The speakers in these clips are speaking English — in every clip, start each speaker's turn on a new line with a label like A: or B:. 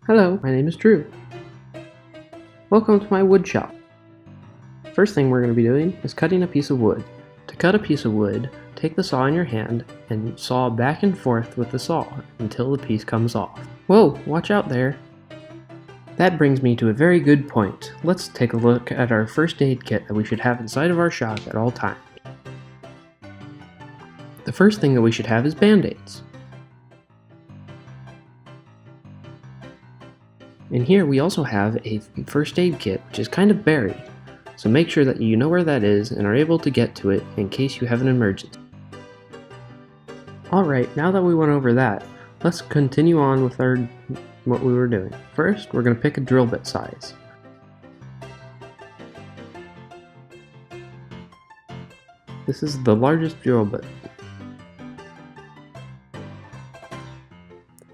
A: Hello, my name is Drew. Welcome to my wood shop. First thing we're going to be doing is cutting a piece of wood. To cut a piece of wood, take the saw in your hand and saw back and forth with the saw until the piece comes off. Whoa, watch out there! That brings me to a very good point. Let's take a look at our first aid kit that we should have inside of our shop at all times. The first thing that we should have is band-aids. In here we also have a first aid kit which is kind of buried, so make sure that you know where that is and are able to get to it in case you have an emergency. Alright, now that we went over that, let's continue on with what we were doing. First, we're going to pick a drill bit size. This is the largest drill bit.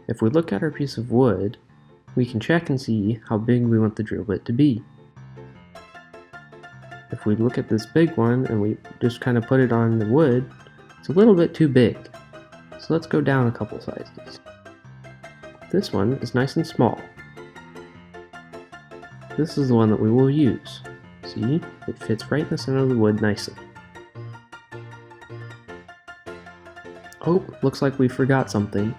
A: If we look at our piece of wood, we can check and see how big we want the drill bit to be. If we look at this big one and we just kind of put it on the wood, it's a little bit too big. So let's go down a couple sizes. This one is nice and small. This is the one that we will use. See, it fits right in the center of the wood nicely. Oh, looks like we forgot something.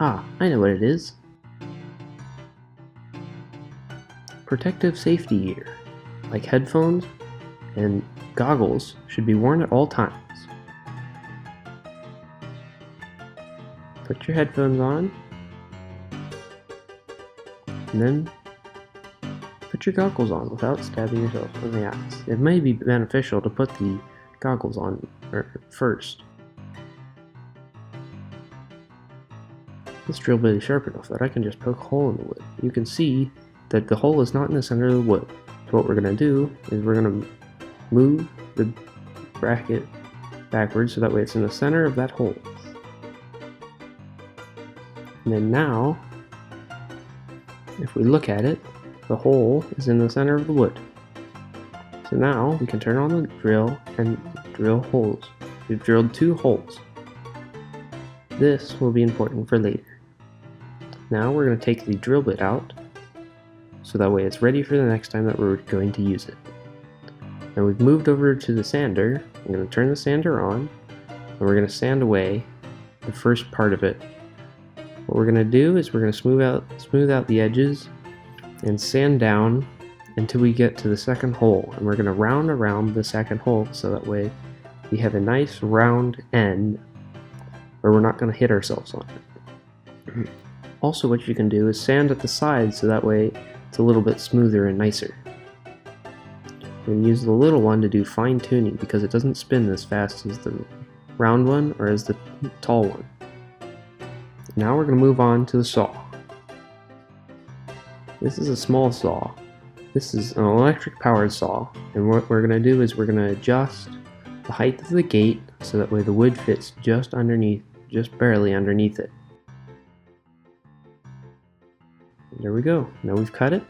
A: Ah, I know what it is. Protective safety gear, like headphones and goggles, should be worn at all times. Put your headphones on, and then put your goggles on without stabbing yourself in the eyes. It may be beneficial to put the goggles on first. This drill bit is sharp enough that I can just poke a hole in the wood. You can see that the hole is not in the center of the wood. So what we're going to do is we're going to move the bracket backwards so that way it's in the center of that hole. And then now, if we look at it, the hole is in the center of the wood. So now we can turn on the drill and drill holes. We've drilled 2 holes. This will be important for later. Now we're going to take the drill bit out, so that way it's ready for the next time that we're going to use it. Now we've moved over to the sander. I'm going to turn the sander on, and we're going to sand away the first part of it. What we're going to do is we're going to smooth out the edges and sand down until we get to the second hole, and we're going to round around the second hole so that way we have a nice round end where we're not going to hit ourselves on it. Also, what you can do is sand at the sides so that way it's a little bit smoother and nicer. You can use the little one to do fine tuning because it doesn't spin as fast as the round one or as the tall one. Now we're going to move on to the saw. This is a small saw. This is an electric powered saw, and what we're going to do is we're going to adjust the height of the gate so that way the wood fits just barely underneath it. There we go. Now we've cut it.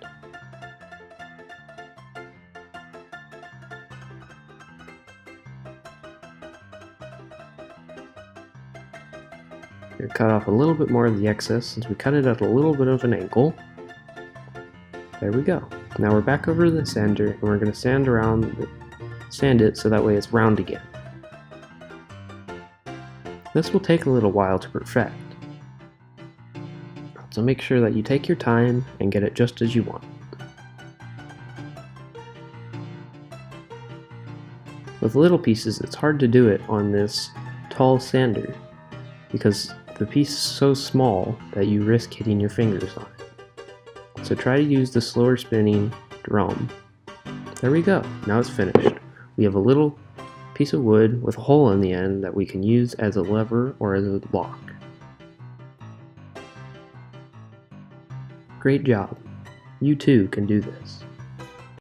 A: We're going to cut off a little bit more of the excess since we cut it at a little bit of an angle. There we go. Now we're back over to the sander and we're going to sand it so that way it's round again. This will take a little while to perfect. So make sure that you take your time and get it just as you want. With little pieces, it's hard to do it on this tall sander because the piece is so small that you risk hitting your fingers on it. So try to use the slower spinning drum. There we go. Now it's finished. We have a little piece of wood with a hole in the end that we can use as a lever or as a lock. Great job. You too can do this.